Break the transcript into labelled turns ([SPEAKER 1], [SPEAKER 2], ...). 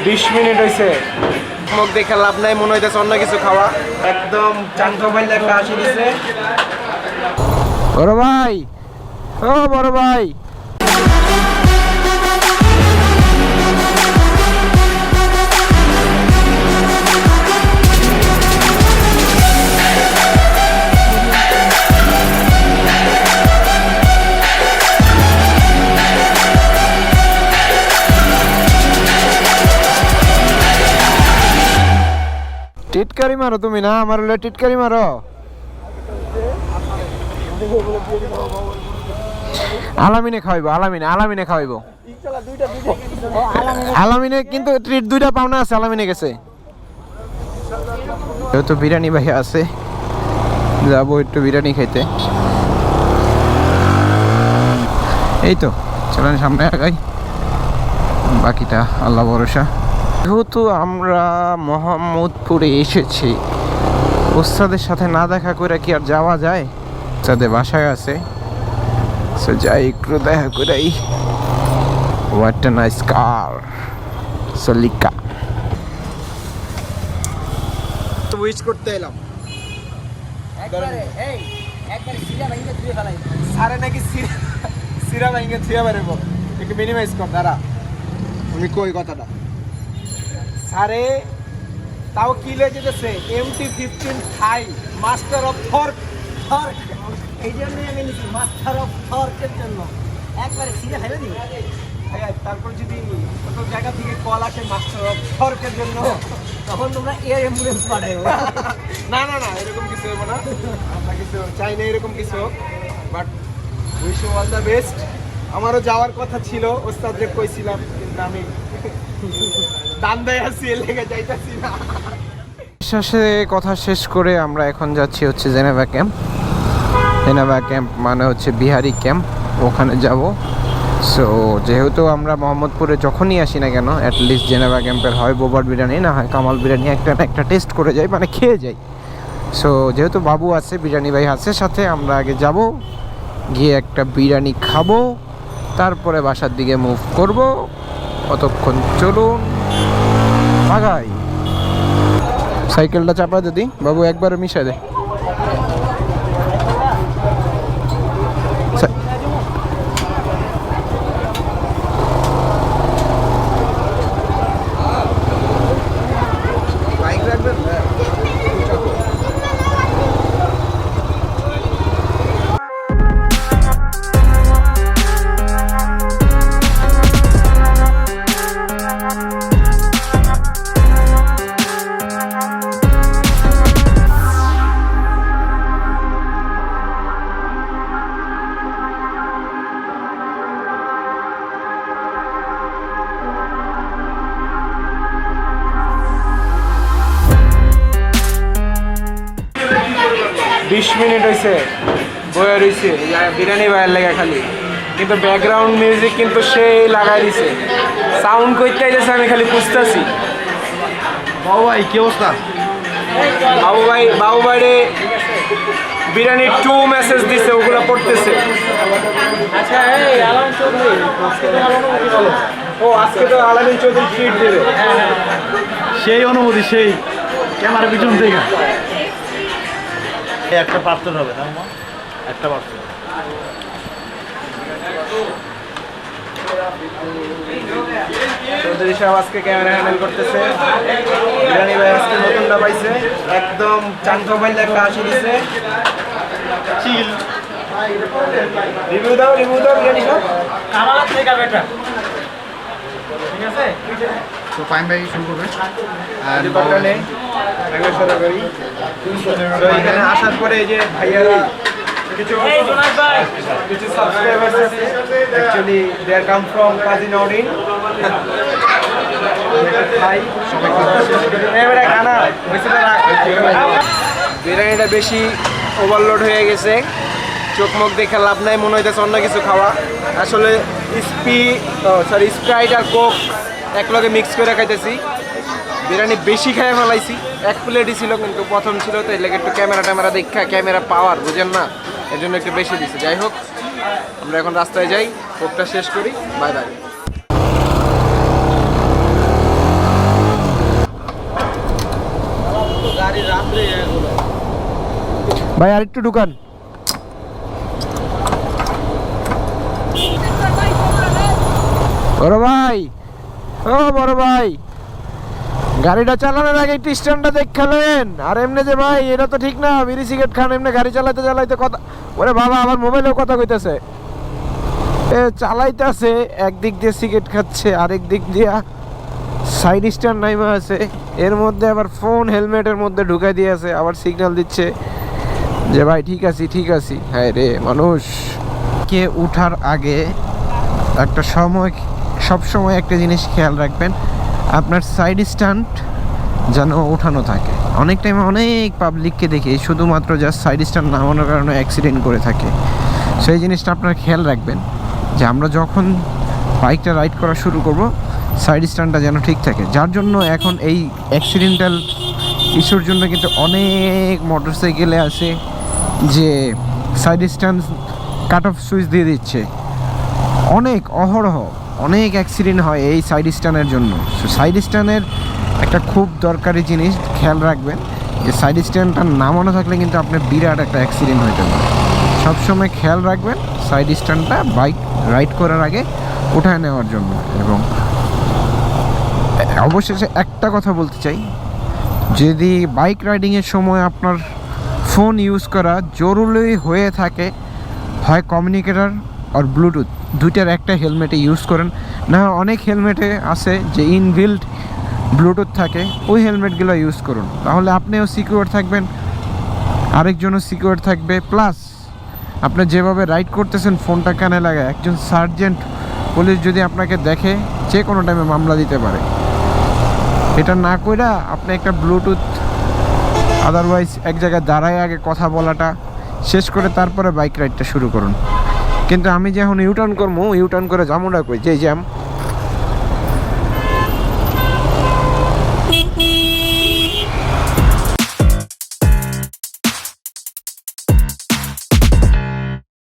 [SPEAKER 1] 20 minute হয়েছে, মুখ দেখে লাভ নাই, মনে হইতেছে অন্য কিছু খাওয়া। একদম চাঙ্গা বাইলে একটা হাসি দিছে। বড় ভাই, ও বড় ভাই, টিটকারি মারো তুমি না, আমার হলে টিটকারি মারো। আলামিনে খাওয়াইবো, আলামিনে খাওয়াইবো। আলামিনে কিন্তু ট্রিট 2টা পাওনা আছে, আলামিনে গেছে। যেহেতু বিরিয়ানি ভাই আছে, যাবো একটু বিরিয়ানি খাইতে। এই তো চলেন সামনে আগাই, বাকিটা আল্লাহ ভরসা। যেহেতু আমরা মোহাম্মদপুরে এসেছি, ওস্তাদের সাথে না দেখা করে কি আর যাওয়া যায়? ওস্তাদের বাসায় আছে, সো যাই একটু দেখা করেই। হোয়াট এ নাইস কার, সলিকা। উইশ করতে এলাম সারে নাকি সিরা ভাইঙ্গে থিয়া বেরোব, একটু মিনিমাইজ কর দাঁড়া। আমি কই কথাটা সারে তাও কি লে যেতেছে MT-15 Thai master of torque.
[SPEAKER 2] এই জন্যই আমি নিচ্ছি মাস্টার অফ থর্কের জন্য, একবারে সিরে খাইবে নি।
[SPEAKER 1] তারপর যদি কত জায়গা থেকে কল আসে মাস্টার অফ থর্কের জন্য,
[SPEAKER 2] তখন তোমরা এয়ার অ্যাম্বুলেন্স পাঠাইও।
[SPEAKER 1] না না না, এরকম কিছু হবে না, আমরা কিছু চাই না এরকম কিছু। But wish you all the best. আমারও যাওয়ার কথা ছিল, ওস্তাদকে কইছিলাম, কিন্তু আমি দান্দায় আছি, এর লেগে যাইতাছি না। শেষে কথা শেষ করে আমরা এখন যাচ্ছি হচ্ছে জেনেভা ক্যাম্প। জেনেভা ক্যাম্প মানে হচ্ছে বিহারি ক্যাম্প, ওখানে যাব। সো যেহেতু আমরা মোহাম্মদপুরে যখনই আসি না কেন, অ্যাটলিস্ট জেনেভা ক্যাম্পের হয় বোবার বিরিয়ানি, না হয় কামাল বিরিয়ানি, একটা না একটা টেস্ট করে যাই, মানে খেয়ে যাই। সো যেহেতু বাবু আছে, বিরিয়ানি ভাই আছে সাথে, আমরা আগে যাব, গিয়ে একটা বিরিয়ানি খাবো, তারপরে বাসার দিকে মুভ করব। কতক্ষণ চলুন আগাই। সাইকেলটা চাপা যদি বাবু একবার মিশাই দে। মিনিট হয়েছে, বয়ে রয়েছে বিরিয়ানি ভাইয়ের লেগে খালি, কিন্তু ব্যাকগ্রাউন্ড মিউজিক কিন্তু সেই লাগাই দিছে। সাউন্ড করতে যাচ্ছে, আমি খালি বুঝতেছি।
[SPEAKER 3] বাবু ভাই কি অবস্থা?
[SPEAKER 1] বাবু ভাইরে বিরিয়ানি 2 মেসেজ দিছে, ওগুলো পড়তেছে। আচ্ছা এই আলামিন চৌধুরী, ও আজকে তো আলামিন চৌধুরী ট্রিট দেবে।
[SPEAKER 3] সেই অনুমতি, সেই ক্যামেরা পিছন থেকে একটা পার্সেল হবে না, একটা পার্সেল।
[SPEAKER 1] চৌধুরী সাহেব আজকে ক্যামেরা হ্যান্ডেল করতেছে। বিরিয়ানি ভাই আজকে নতুনটা পাইছে, একদম চাঙ্গা বাইলে একটা হাসি দিছে। চিল রিভিউ দাও বিরিয়ানি সব
[SPEAKER 2] কামালের থেকে বেটা, ঠিক আছে?
[SPEAKER 3] তো ফাইন ভাই শুরু করবে। আর
[SPEAKER 1] এখানে আসার পরে এই যে ভাইয়ার কিছু সাবস্ক্রাইবার্স আছে, actually they are come from Kazi Nowrin. বিরিয়ানিটা বেশি ওভারলোড হয়ে গেছে, চোখ মুখ দেখে লাভ নাই, মনে হইতেছে অন্য কিছু খাওয়া। আসলে স্প্রাইট আর কোক একলগে মিক্স করে খাইতেছি। বিরিয়ানি বেশি খাইয়ে ফেলাইছি, 1 প্লেটই ছিল, কিন্তু প্রথম ছিল তো এর লাগে একটু ক্যামেরা দেখা, ক্যামেরা পাওয়ার বুঝেন না, এর জন্য একটু বেশি দিছে। যাই হোক, আমরা এখন রাস্তায় যাই, কোকটা শেষ করি, বাই বাই। ভাই আরেকটু ঢুকান। বড় ভাই, ও বড় ভাই, গাড়িটা চালানোর আগে একটু স্ট্যান্ডটা দেখালেন। আর এমনি যে ভাই এটা তো ঠিক না, বিড়ি সিগারেট খান এমনি গাড়ি চালাইতে চালাইতে কথা। ওরে বাবা, আমার মোবাইলেও কথা কইতেছে। এ চালাইতেছে, একদিক দিয়ে সিগারেট খাচ্ছে, আরেক দিক দিয়া সাইড স্ট্যান্ড নাইমা আছে, এর মধ্যে আবার ফোন হেলমেটের মধ্যে ঢুকাই দিয়ে আছে, আবার সিগন্যাল দিচ্ছে যে ভাই ঠিক আছি ঠিক আছি। হ্যাঁ রে মানুষ। কে উঠার আগে একটা সব সময় একটা জিনিস খেয়াল রাখবেন, আপনার সাইড স্ট্যান্ড যেন ওঠানো থাকে। অনেক টাইমে অনেক পাবলিককে দেখি শুধুমাত্র জাস্ট সাইড স্ট্যান্ড নামানোর কারণে অ্যাক্সিডেন্ট করে থাকে। সেই জিনিসটা আপনারা খেয়াল রাখবেন যে আমরা যখন বাইকটা রাইড করা শুরু করব, সাইড স্ট্যান্ডটা যেন ঠিক থাকে। যার জন্য এখন এই অ্যাক্সিডেন্টাল ইস্যুর জন্য কিন্তু অনেক মোটরসাইকেলে আছে যে side stand cut off switch দিয়ে দিচ্ছে। অনেক অহরহ অনেক অ্যাক্সিডেন্ট হয় এই সাইড স্ট্যান্ডের জন্য। সাইড স্ট্যান্ডের একটা খুব দরকারি জিনিস খেয়াল রাখবেন যে সাইড স্ট্যান্ডটা নামানো থাকলে কিন্তু আপনার বিরাট একটা অ্যাক্সিডেন্ট হতে পারে। সবসময় খেয়াল রাখবেন সাইড স্ট্যান্ডটা বাইক রাইড করার আগে উঠায় নেওয়ার জন্য। এবং অবশেষে একটা কথা বলতে চাই, যদি বাইক রাইডিংয়ের সময় আপনার ফোন ইউজ করা জরুরি হয়ে থাকে, হয় কমিউনিকেটর আর ব্লুটুথ দুইটার একটা হেলমেটে ইউজ করেন। না অনেক হেলমেটে আছে যে ইনবিল্ট ব্লুটুথ থাকে, ওই হেলমেটগুলো ইউজ করুন, তাহলে আপনিও সিকিউর থাকবেন, আরেকজনও সিকিউর থাকবে। প্লাস আপনি যেভাবে রাইড করতেছেন ফোনটা কানে লাগায়, একজন সার্জেন্ট পুলিশ যদি আপনাকে দেখে যে কোনো টাইমে মামলা দিতে পারে। এটা না কইরা আপনি একটা ব্লুটুথ আদারওয়াইজ এক জায়গায় দাঁড়ায় আগে কথা বলাটা শেষ করে তারপরে বাইক রাইডটা শুরু করুন। কিন্তু আমি যখন ইউটার্ন করবো, ইউটার্ন করে যামোটা কই যে জ্যাম